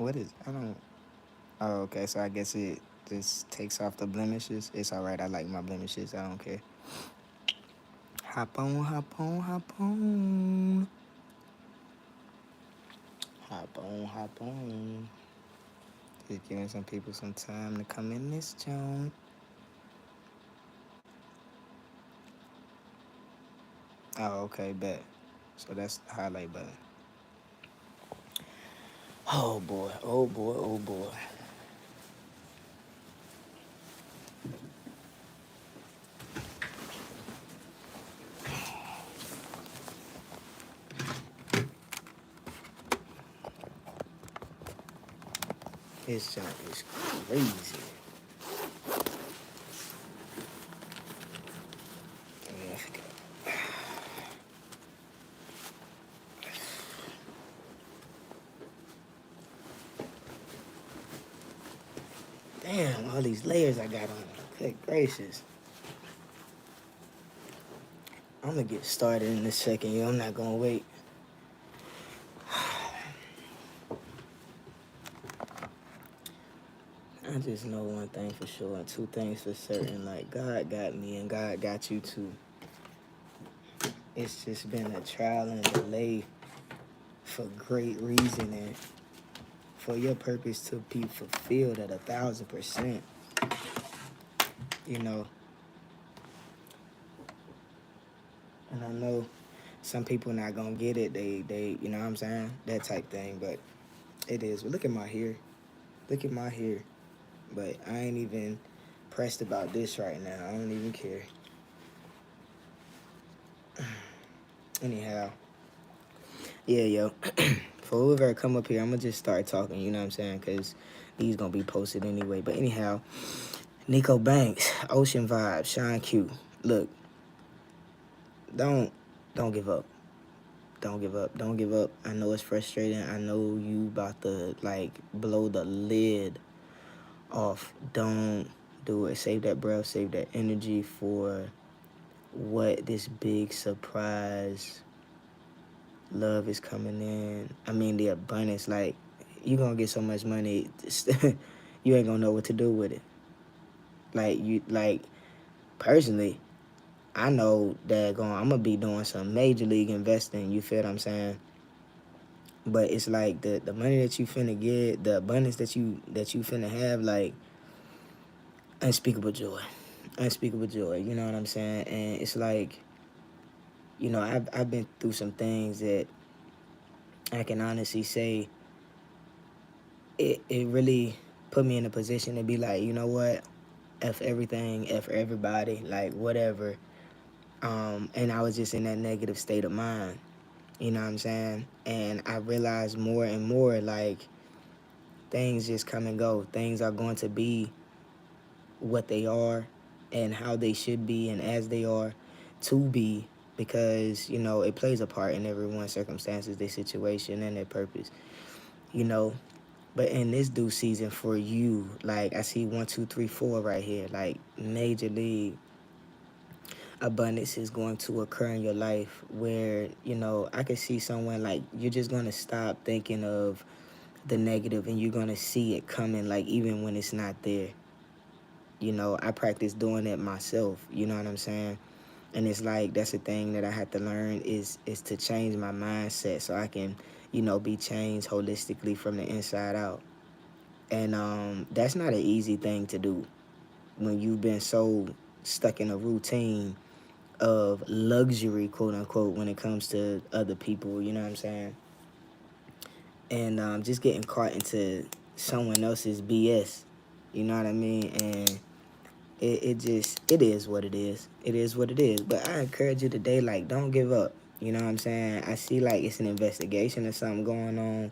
What is? I don't. Oh, okay. So I guess it just takes off the blemishes. It's all right. I like my blemishes. I don't care. Hop on, hop on, hop on, hop on, hop on. Just giving some people some time to come in this joint. Oh, okay, bet. So that's the highlight button. Oh boy, oh boy, oh boy. This junk is crazy. Yeah, damn, all these layers I got on. Good gracious. I'm gonna get started in a second, yo. I'm not gonna wait. I just know one thing for sure and two things for certain. Like, God got me and God got you too. It's just been a trial and delay for great reason and for your purpose to be fulfilled at 1,000%. You know, and I know some people not gonna get it. They, you know what I'm saying? That type thing. But it is. But look at my hair. Look at my hair. But I ain't even pressed about this right now. I don't even care. Anyhow, yeah, yo. For whoever come up here, I'm gonna just start talking. You know what I'm saying? Cause these gonna be posted anyway. But anyhow, Nico Banks, Ocean Vibes, Sean Q. Look, don't don't give up. Don't give up. Don't give up. I know it's frustrating. I know you about to like blow the lid off. Don't do it. Save that breath. Save that energy for what this big surprise love is coming in. I mean the abundance. Like you gonna get so much money, you ain't gonna know what to do with it. Like personally, I know that I'm gonna be doing some major league investing. You feel what I'm saying? But it's like the money that you finna get, the abundance that you finna have, like unspeakable joy, unspeakable joy. You know what I'm saying? And it's like, I've been through some things that I can honestly say it really put me in a position to be like, you know what, f everything, f everybody, like whatever. And I was just in that negative state of mind. You know what I'm saying? And I realized more and more like things just come and go. Things are going to be what they are and how they should be and as they are to be because, it plays a part in everyone's circumstances, their situation, and their purpose, you know. But in this due season for you, like I see 1, 2, 3, 4 right here, like major league abundance is going to occur in your life where, I could see someone like you're just going to stop thinking of the negative and you're going to see it coming, like even when it's not there. I practice doing it myself, you know what I'm saying? And it's like that's the thing that I had to learn is to change my mindset so I can, be changed holistically from the inside out. And that's not an easy thing to do when you've been so stuck in a routine of luxury, quote unquote, when it comes to other people, you know what I'm saying? And just getting caught into someone else's BS, you know what I mean? And it is what it is. It is what it is. But I encourage you today, like, don't give up. You know what I'm saying? I see like it's an investigation or something going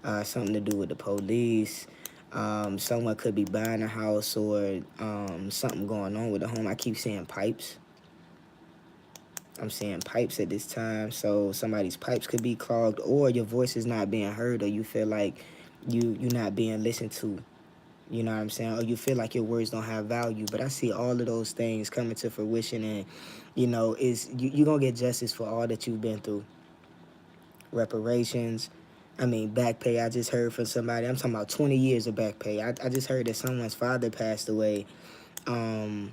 on, something to do with the police. Someone could be buying a house or something going on with the home. I keep seeing pipes. I'm seeing pipes at this time. So somebody's pipes could be clogged or your voice is not being heard or you feel like you're not being listened to. You know what I'm saying? Or you feel like your words don't have value. But I see all of those things coming to fruition and, is you're going to get justice for all that you've been through. Reparations, I mean, back pay. I just heard from somebody. I'm talking about 20 years of back pay. I just heard that someone's father passed away, um,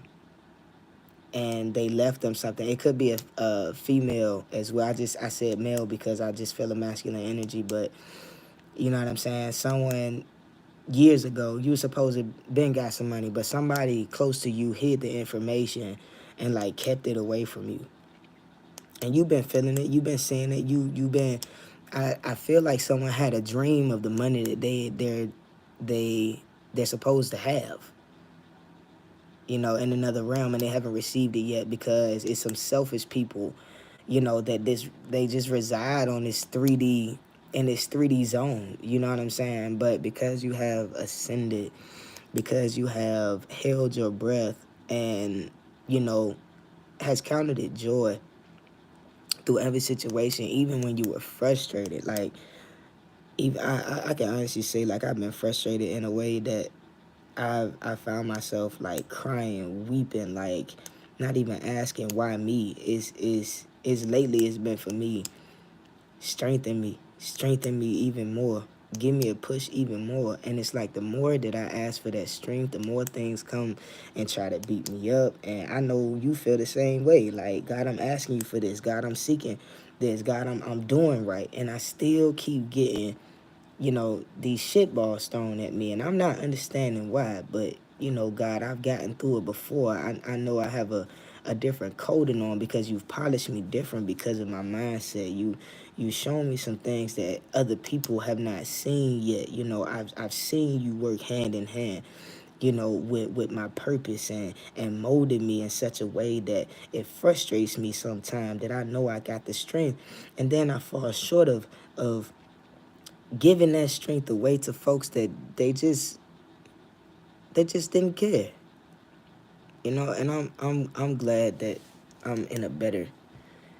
and they left them something. It could be a female as well. I said male because I just feel a masculine energy, but you know what I'm saying. Someone years ago, you were supposed to been got some money, but somebody close to you hid the information and like kept it away from you. And you've been feeling it, you've been seeing it, you've been. I feel like someone had a dream of the money that they're supposed to have, you know, in another realm, and they haven't received it yet because it's some selfish people, you know, that they just reside on this 3D in this 3D zone. You know what I'm saying? But because you have ascended, because you have held your breath, and you know has counted it joy through every situation, even when you were frustrated. Like, even I can honestly say, like, I've been frustrated in a way that I found myself like crying, weeping, like not even asking why me. Is lately it's been for me. Strengthen me even more. Give me a push even more. And it's like the more that I ask for that strength, the more things come and try to beat me up. And I know you feel the same way. Like, God, I'm asking you for this. God, I'm seeking this. God, I'm doing right. And I still keep getting, you know, these shitballs thrown at me. And I'm not understanding why. But, you know, God, I've gotten through it before. I know I have a different coating on because you've polished me different because of my mindset. You shown me some things that other people have not seen yet. You know, I've seen you work hand in hand, you know, with my purpose, and molded me in such a way that it frustrates me sometimes that I know I got the strength, and then I fall short of giving that strength away to folks that they just didn't care, you know. And I'm glad that I'm in a better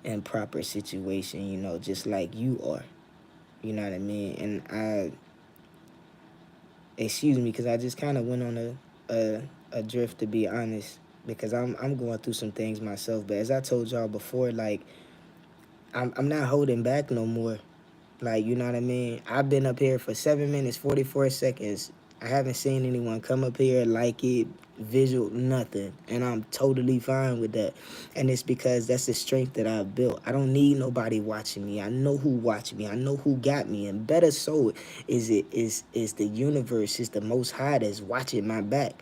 and proper situation, you know, just like you are. You know what I mean? And excuse me, because I just kind of went on a drift, to be honest, because I'm going through some things myself. But as I told y'all before, like, I'm not holding back no more. Like, you know what I mean? I've been up here for 7 minutes, 44 seconds. I haven't seen anyone come up here, like it, visual, nothing. And I'm totally fine with that. And it's because that's the strength that I've built. I don't need nobody watching me. I know who watched me. I know who got me. And better so is the universe, is the Most High that's watching my back.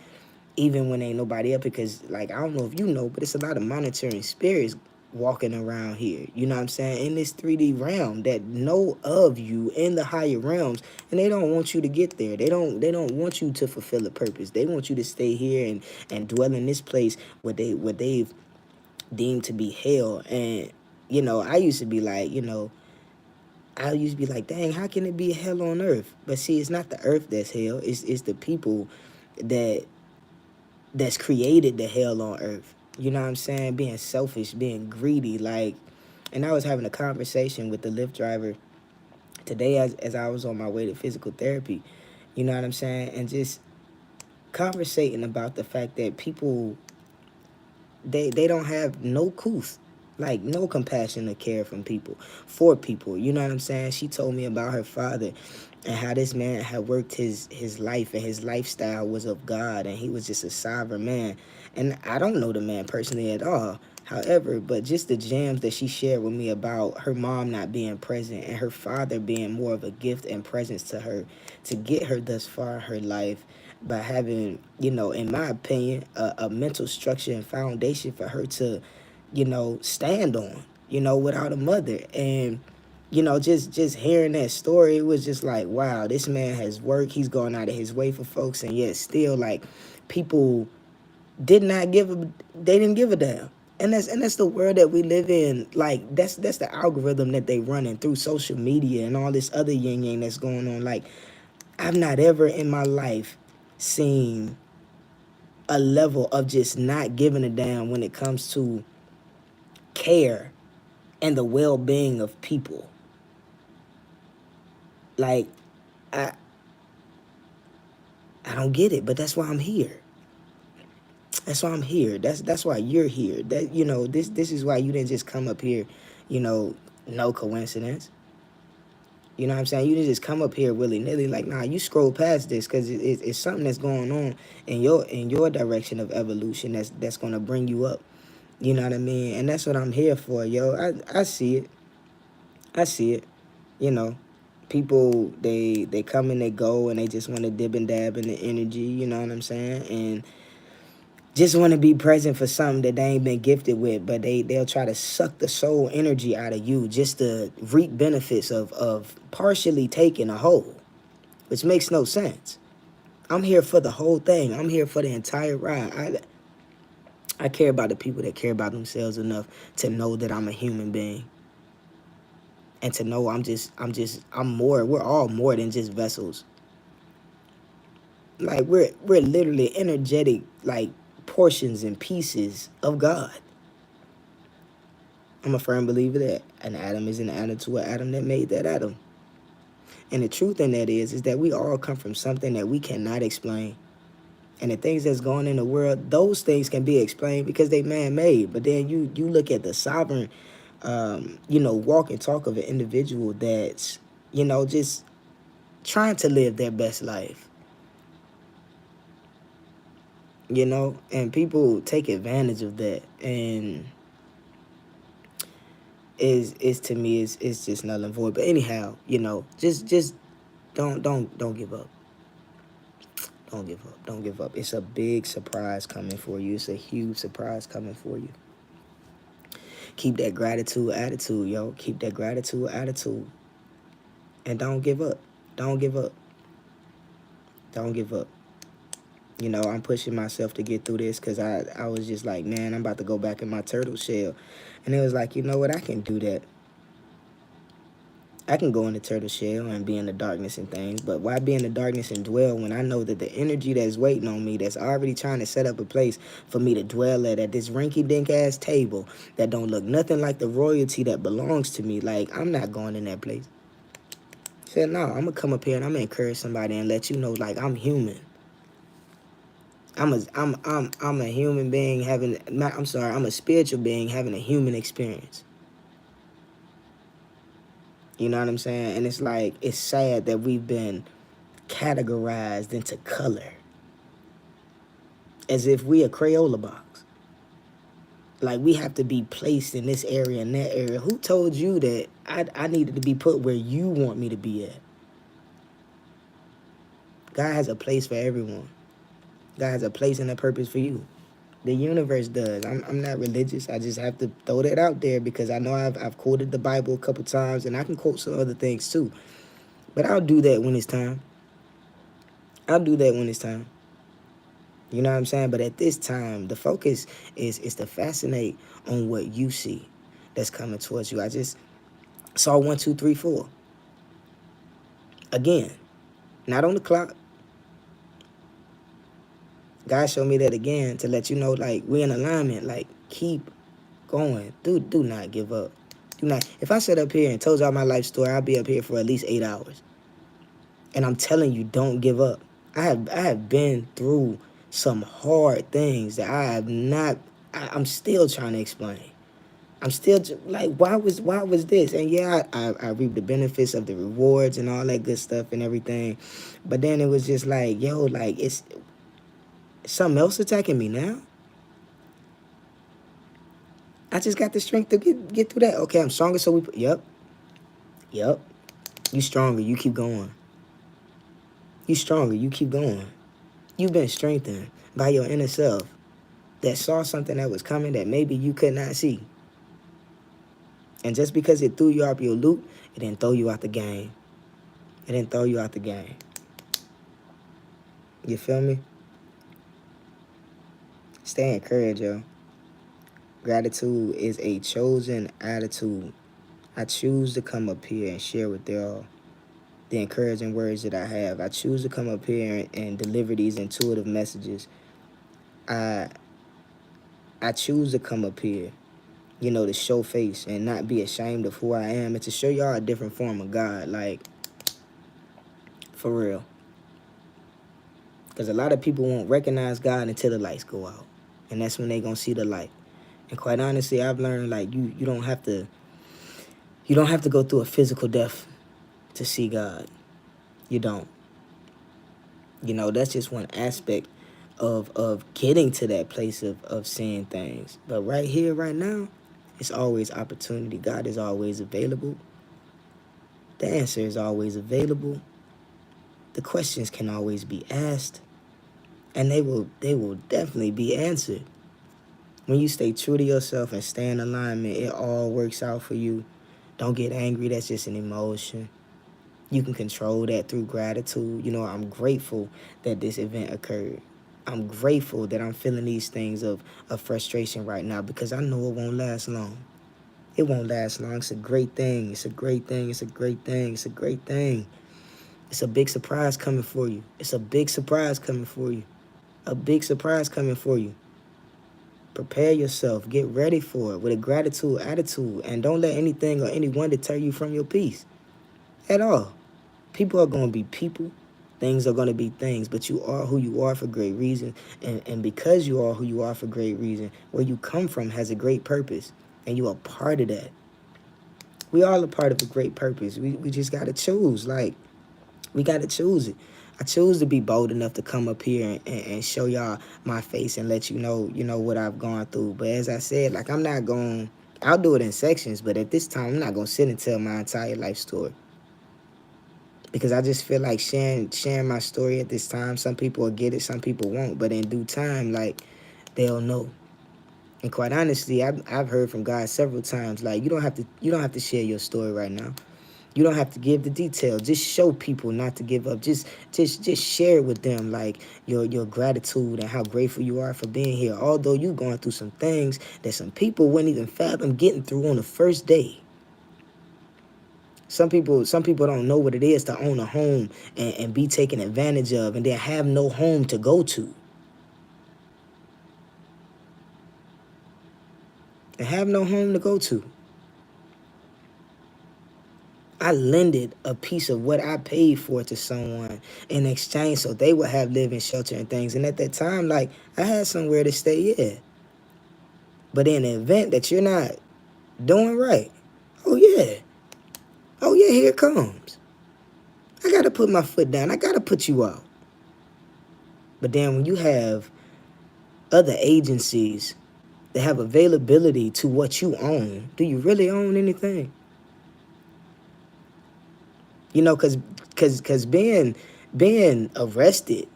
Even when ain't nobody up, because, like, I don't know if you know, but it's a lot of monitoring spirits walking around here, you know what I'm saying, in this 3D realm that know of you in the higher realms, and they don't want you to get there. They don't want you to fulfill a purpose. They want you to stay here and dwell in this place where they've deemed to be hell. And you know, I used to be like, you know, I used to be like, dang, how can it be hell on earth? But see, it's not the earth that's hell. It's the people that that's created the hell on earth. You know what I'm saying? Being selfish, being greedy, like. And I was having a conversation with the Lyft driver today as I was on my way to physical therapy. You know what I'm saying? And just conversating about the fact that people, they don't have no couth, like no compassion or care from people, for people. You know what I'm saying? She told me about her father and how this man had worked his life, and his lifestyle was of God, and he was just a sovereign man. And I don't know the man personally at all. However, but just the gems that she shared with me about her mom not being present and her father being more of a gift and presence to her to get her thus far in her life, by having, you know, in my opinion, a mental structure and foundation for her to, you know, stand on, you know, without a mother. And you know, just hearing that story, it was just like, wow, this man has worked. He's going out of his way for folks, and yet still, like, people did not give a, they didn't give a damn. And that's the world that we live in. Like, that's the algorithm that they running through social media and all this other yin yang that's going on. Like, I've not ever in my life seen a level of just not giving a damn when it comes to care and the well-being of people. Like, I I don't get it, but that's why I'm here. That's why I'm here. That's why you're here. That, you know, this is why you didn't just come up here, you know, no coincidence. You know what I'm saying? You didn't just come up here willy-nilly. Like, nah, you scroll past this because it's something that's going on in your direction of evolution that's going to bring you up. You know what I mean? And that's what I'm here for, yo. I see it. I see it. You know, people, they come and they go and they just want to dib and dab in the energy. You know what I'm saying? And just want to be present for something that they ain't been gifted with, but they'll try to suck the soul energy out of you just to reap benefits of partially taking a whole, which makes no sense. I'm here for the whole thing. I'm here for the entire ride. I care about the people that care about themselves enough to know that I'm a human being. And to know I'm more, we're all more than just vessels. Like we're literally energetic, like portions and pieces of God. I'm a firm believer that an atom is an atom to an atom that made that atom. And the truth in that is that we all come from something that we cannot explain. And the things that's going in the world, those things can be explained because they man-made. But then you look at the sovereign, walk and talk of an individual that's, just trying to live their best life. And people take advantage of that. And is to me is just null and void. But anyhow, just don't give up. Don't give up. Don't give up. It's a big surprise coming for you. It's a huge surprise coming for you. Keep that gratitude attitude, yo. Keep that gratitude attitude. And don't give up. Don't give up. Don't give up. I'm pushing myself to get through this because I was just like, man, I'm about to go back in my turtle shell. And it was like, you know what? I can do that. I can go in the turtle shell and be in the darkness and things, but why be in the darkness and dwell when I know that the energy that's waiting on me, that's already trying to set up a place for me to dwell at this rinky-dink ass table that don't look nothing like the royalty that belongs to me? Like, I'm not going in that place. I said, no, I'm going to come up here and I'm going to encourage somebody and let you know, like, I'm human. I'm a human being I'm a spiritual being having a human experience. You know what I'm saying? And it's like, it's sad that we've been categorized into color. As if we a Crayola box. Like we have to be placed in this area and that area. Who told you that I needed to be put where you want me to be at? God has a place for everyone. God has a place and a purpose for you. The universe does. I'm not religious. I just have to throw that out there because I know I've quoted the Bible a couple times and I can quote some other things too. But I'll do that when it's time. I'll do that when it's time. You know what I'm saying? But at this time, the focus is to fascinate on what you see that's coming towards you. I just saw 1, 2, 3, 4. Again, not on the clock. God showed me that again to let you know, like, we're in alignment. Like, keep going. Do not give up. Do not. If I sat up here and told y'all my life story, I'd be up here for at least 8 hours. And I'm telling you, don't give up. I have been through some hard things that I'm still trying to explain. I'm still like, why was this? And yeah, I reap the benefits of the rewards and all that good stuff and everything. But then it was just like, yo, like, it's something else attacking me now. I just got the strength to get through that. Okay, I'm stronger, so yep. You stronger, you keep going. You stronger, you keep going. You've been strengthened by your inner self that saw something that was coming that maybe you could not see. And just because it threw you off your loop, it didn't throw you out the game. It didn't throw you out the game. You feel me? Stay encouraged, yo. Gratitude is a chosen attitude. I choose to come up here and share with y'all the encouraging words that I have. I choose to come up here and deliver these intuitive messages. I choose to come up here, to show face and not be ashamed of who I am and to show y'all a different form of God, like, for real. Because a lot of people won't recognize God until the lights go out. And that's when they gonna see the light. And quite honestly, I've learned, like, you don't have to go through a physical death to see God. You don't. You know, that's just one aspect of getting to that place of seeing things. But right here, right now, it's always opportunity. God is always available. The answer is always available. The questions can always be asked, and they will definitely be answered. When you stay true to yourself and stay in alignment, it all works out for you. Don't get angry. That's just an emotion. You can control that through gratitude. You know, I'm grateful that this event occurred. I'm grateful that I'm feeling these things of frustration right now because I know it won't last long. It won't last long. It's a great thing. It's a great thing. It's a great thing. It's a great thing. It's a big surprise coming for you. It's a big surprise coming for you. A big surprise coming for you. Prepare yourself. Get ready for it with a gratitude attitude. And don't let anything or anyone deter you from your peace at all. People are going to be people. Things are going to be things. But you are who you are for great reason. And because you are who you are for great reason, where you come from has a great purpose. And you are part of that. We all a part of a great purpose. We just got to choose. Like, we got to choose it. I choose to be bold enough to come up here and show y'all my face and let you know what I've gone through. But as I said, like, I'm not going, I'll do it in sections, but at this time, I'm not going to sit and tell my entire life story. Because I just feel like sharing my story at this time, some people will get it, some people won't. But in due time, like, they'll know. And quite honestly, I've heard from God several times, like, you don't have to share your story right now. You don't have to give the details. Just show people not to give up. Just share with them, like, your gratitude and how grateful you are for being here. Although you going through some things that some people wouldn't even fathom getting through on the first day. Some people don't know what it is to own a home and be taken advantage of and then have no home to go to. And have no home to go to. I lended a piece of what I paid for to someone in exchange so they would have living shelter and things. And at that time, like, I had somewhere to stay, yeah. But in the event that you're not doing right, oh yeah, here it comes. I got to put my foot down. I got to put you out. But then when you have other agencies that have availability to what you own, do you really own anything? You know, because being arrested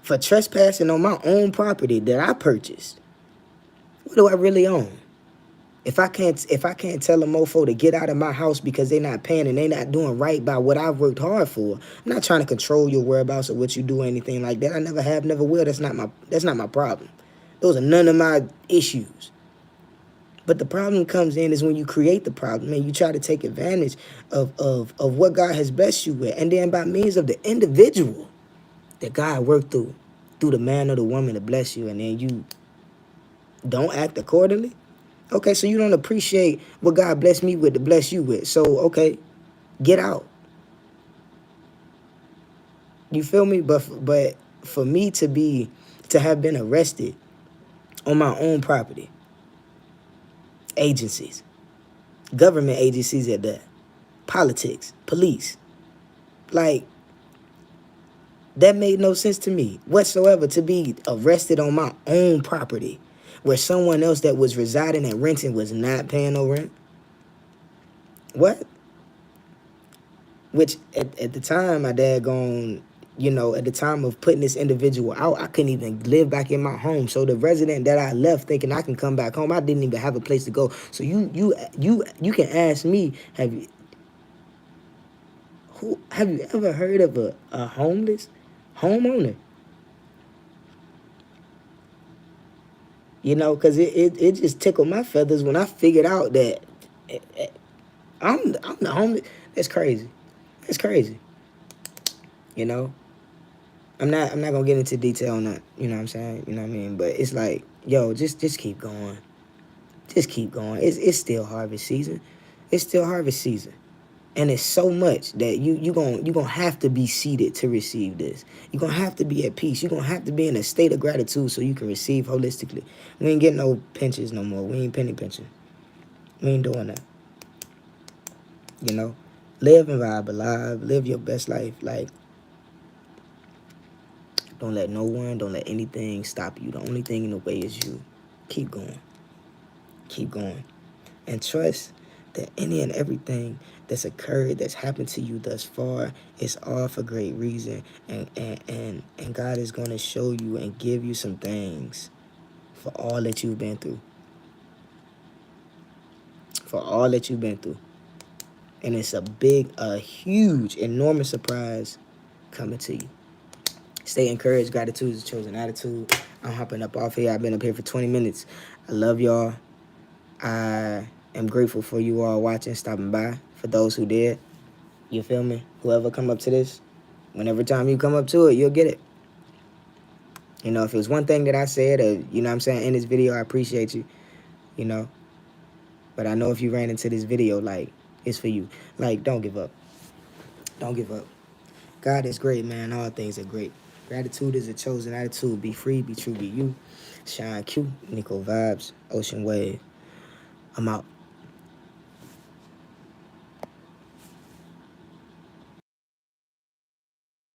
for trespassing on my own property that I purchased, what do I really own? If I can't tell a mofo to get out of my house because they're not paying and they're not doing right by what I've worked hard for, I'm not trying to control your whereabouts or what you do or anything like that. I never have, never will. That's not my problem. Those are none of my issues. But the problem comes in is when you create the problem and you try to take advantage of what God has blessed you with. And then by means of the individual that God worked through the man or the woman to bless you, and then you don't act accordingly. Okay, so you don't appreciate what God blessed me with to bless you with. So, okay, get out. You feel me? But for me to have been arrested on my own property, agencies, government agencies at that, politics, police, like, that made no sense to me whatsoever, to be arrested on my own property where someone else that was residing and renting was not paying no rent. What? Which at the time, my dad gone, at the time of putting this individual out, I couldn't even live back in my home. So the resident that I left thinking I can come back home, I didn't even have a place to go. So you can ask me, have you ever heard of a homeless homeowner? Because it just tickled my feathers when I figured out that I'm the homeless. That's crazy. That's crazy. I'm not gonna get into detail on that. You know what I'm saying? You know what I mean? But it's like, yo, just keep going. Just keep going. It's still harvest season. It's still harvest season. And it's so much that you gonna have to be seated to receive this. You're gonna have to be at peace. You're gonna have to be in a state of gratitude so you can receive holistically. We ain't getting no pinches no more. We ain't penny pinching. We ain't doing that. Live and vibe alive. Live your best life. Like, don't let no one, don't let anything stop you. The only thing in the way is you. Keep going. Keep going. And trust that any and everything that's occurred, that's happened to you thus far, is all for great reason. And God is going to show you and give you some things for all that you've been through. For all that you've been through. And it's a huge, enormous surprise coming to you. Stay encouraged. Gratitude is a chosen attitude. I'm hopping up off here. I've been up here for 20 minutes. I love y'all. I am grateful for you all watching, stopping by. For those who did, you feel me? Whoever come up to this, whenever time you come up to it, you'll get it. You know, if it was one thing that I said, you know what I'm saying, in this video, I appreciate you, you know. But I know if you ran into this video, like, it's for you. Like, don't give up. Don't give up. God is great, man. All things are great. Gratitude is a chosen attitude. Be free, be true, be you. Shine Q, Nico Vibes, Ocean Wave. I'm out.